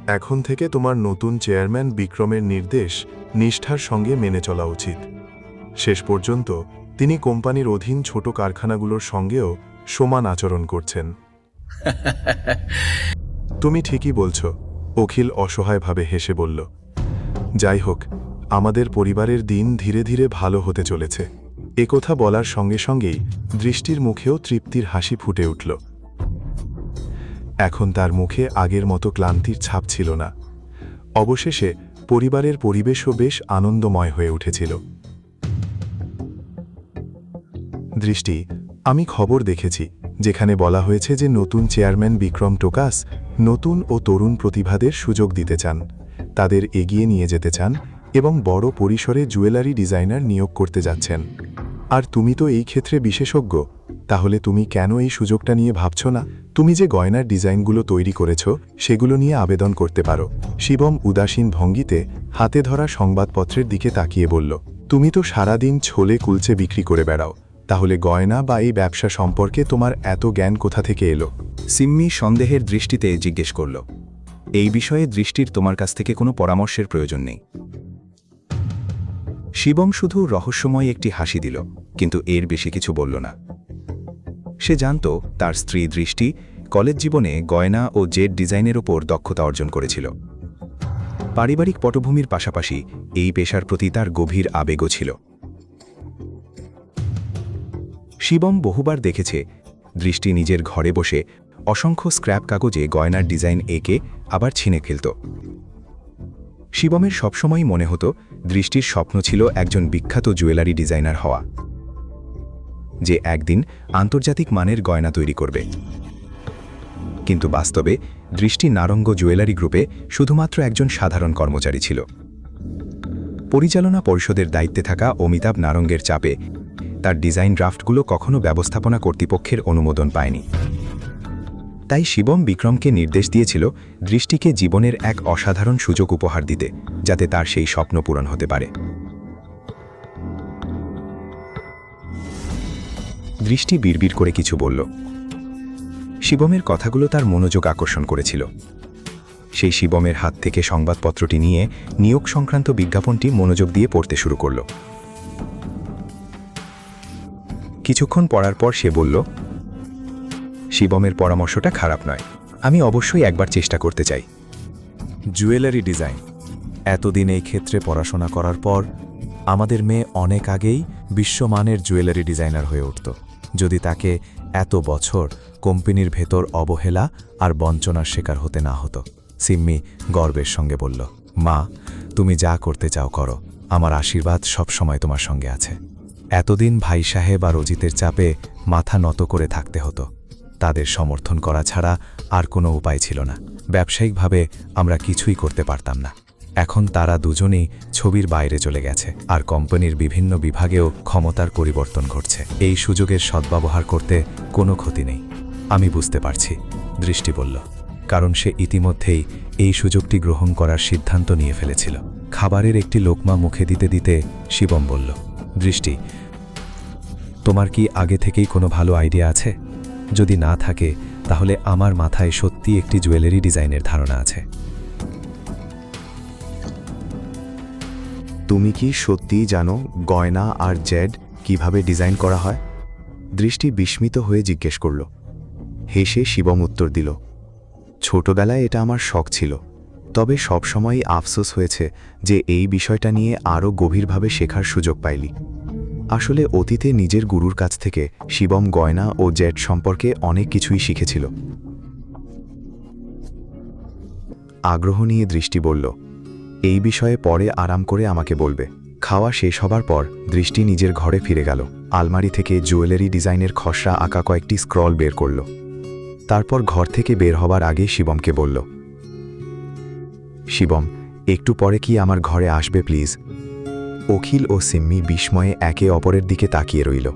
এখন থেকে তোমার নতুন চেয়ারম্যান বিক্রমের নির্দেশ নিষ্ঠার সঙ্গে মেনে চলা উচিত। শেষ পর্যন্ত তিনি কোম্পানির অধীন ছোট কারখানাগুলোর সঙ্গেও সমান আচরণ করছেন। তুমি ঠিকই বলছো, অখিল অসহায়ভাবে হেসে বলল। যাই হোক, আমাদের পরিবারের দিন ধীরে ধীরে ভালো হতে চলেছে। একথা বলার সঙ্গে সঙ্গেই দৃষ্টির মুখেও তৃপ্তির হাসি ফুটে উঠল। এখন তার মুখে আগের মতো ক্লান্তির ছাপ ছিল না। অবশেষে পরিবারের পরিবেশও বেশ আনন্দময় হয়ে উঠেছিল। দৃষ্টি, আমি খবর দেখেছি যেখানে বলা হয়েছে যে নতুন চেয়ারম্যান বিক্রম টোকাস নতুন ও তরুণ প্রতিভাদের সুযোগ দিতে চান, তাদের এগিয়ে নিয়ে যেতে চান এবং বড় পরিসরে জুয়েলারি ডিজাইনার নিয়োগ করতে যাচ্ছেন। আর তুমি তো এই ক্ষেত্রে বিশেষজ্ঞ, তাহলে তুমি কেন এই সুযোগটা নিয়ে ভাবছ না? তুমি যে গয়নার ডিজাইনগুলো তৈরি করেছ সেগুলো নিয়ে আবেদন করতে পারো। শিবম উদাসীন ভঙ্গিতে হাতে ধরা সংবাদপত্রের দিকে তাকিয়ে বলল, তুমি তো সারাদিন ছোলে কুলচে বিক্রি করে বেড়াও, তাহলে গয়না বা এই ব্যবসা সম্পর্কে তোমার এত জ্ঞান কোথা থেকে এলো? সিম্মি সন্দেহের দৃষ্টিতে জিজ্ঞেস করল। এই বিষয়ে দৃষ্টির তোমার কাছ থেকে কোনো পরামর্শের প্রয়োজন নেই। শিবম শুধু রহস্যময় একটি হাসি দিল, কিন্তু এর বেশি কিছু বলল না। সে জানত তার স্ত্রী দৃষ্টি কলেজ জীবনে গয়না ও জেড ডিজাইনের ওপর দক্ষতা অর্জন করেছিল। পারিবারিক পটভূমির পাশাপাশি এই পেশার প্রতি তার গভীর আবেগও ছিল। শিবম বহুবার দেখেছে দৃষ্টি নিজের ঘরে বসে অসংখ্য স্ক্র্যাপ কাগজে গয়নার ডিজাইন এঁকে আবার ছিঁড়ে ফেলত। শিবমের সবসময়ই মনে হতো দৃষ্টির স্বপ্ন ছিল একজন বিখ্যাত জুয়েলারি ডিজাইনার হওয়া, যে একদিন আন্তর্জাতিক মানের গয়না তৈরি করবে। কিন্তু বাস্তবে দৃষ্টি নারঙ্গ জুয়েলারি গ্রুপে শুধুমাত্র একজন সাধারণ কর্মচারী ছিল। পরিচালনা পরিষদের দায়িত্বে থাকা অমিতাভ নারঙ্গের চাপে তার ডিজাইন ড্রাফটগুলো কখনো ব্যবস্থাপনা কর্তৃপক্ষের অনুমোদন পায়নি। তাই শিবম বিক্রমকে নির্দেশ দিয়েছিল দৃষ্টিকে জীবনের এক অসাধারণ সুযোগ উপহার দিতে, যাতে তার সেই স্বপ্ন পূরণ হতে পারে। দৃষ্টি বিড়বিড় করে কিছু বলল। শিবমের কথাগুলো তার মনোযোগ আকর্ষণ করেছিল। সেই শিবমের হাত থেকে সংবাদপত্রটি নিয়ে নিয়োগ সংক্রান্ত বিজ্ঞাপনটি মনোযোগ দিয়ে পড়তে শুরু করল। কিছুক্ষণ পড়ার পর সে বলল, শিবমের পরামর্শটা খারাপ নয়, আমি অবশ্যই একবার চেষ্টা করতে চাই। জুয়েলারি ডিজাইন, এতদিন এই ক্ষেত্রে পড়াশোনা করার পর আমাদের মেয়ে অনেক আগেই বিশ্বমানের জুয়েলারি ডিজাইনার হয়ে উঠত, যদি তাকে এত বছর কোম্পানির ভেতর অবহেলা আর বঞ্চনার শিকার হতে না হতো। সিম্মি গর্বের সঙ্গে বলল, মা, তুমি যা করতে চাও করো, আমার আশীর্বাদ সবসময় তোমার সঙ্গে আছে। এতদিন ভাই সাহেব আর অজিতের চাপে মাথা নত করে থাকতে হতো, তাদের সমর্থন করা ছাড়া আর কোনো উপায় ছিল না। ব্যবসায়িকভাবে আমরা কিছুই করতে পারতাম না। এখন তারা দুজনেই ছবির বাইরে চলে গেছে, আর কোম্পানির বিভিন্ন বিভাগেও ক্ষমতার পরিবর্তন ঘটছে। এই সুযোগের সদ্ব্যবহার করতে কোনো ক্ষতি নেই। আমি বুঝতে পারছি, দৃষ্টি বলল, কারণ সে ইতিমধ্যেই এই সুযোগটি গ্রহণ করার সিদ্ধান্ত নিয়ে ফেলেছিল। খাবারের একটি লোকমা মুখে দিতে দিতে শিবম বলল, দৃষ্টি, তোমার কি আগে থেকেই কোনো ভালো আইডিয়া আছে? যদি না থাকে তাহলে আমার মাথায় সত্যি একটি জুয়েলারি ডিজাইনের ধারণা আছে। তুমি কি সত্যিই জানো গয়না আর জেড কিভাবে ডিজাইন করা হয়? দৃষ্টি বিস্মিত হয়ে জিজ্ঞেস করল। হেসে শিবম উত্তর দিল, ছোটবেলায় এটা আমার শখ ছিল, তবে সবসময়ই আফসোস হয়েছে যে এই বিষয়টা নিয়ে আরও গভীরভাবে শেখার সুযোগ পাইনি। আসলে অতীতে নিজের গুরুর কাছ থেকে শিবম গয়না ও জেড সম্পর্কে অনেক কিছুই শিখেছিল। আগ্রহ নিয়ে দৃষ্টি বলল, এই বিষয়ে পরে আরাম করে আমাকে বলবে। খাওয়া শেষ হবার পর দৃষ্টি নিজের ঘরে ফিরে গেল। আলমারি থেকে জুয়েলারি ডিজাইনের খসড়া আঁকা কয়েকটি স্ক্রল বের করল। তারপর ঘর থেকে বের হবার আগে শিবমকে বলল, শিবম, একটু পরে কি আমার ঘরে আসবে প্লিজ? অখিল ও সিম্মি বিস্ময়ে একে অপরের দিকে তাকিয়ে রইল।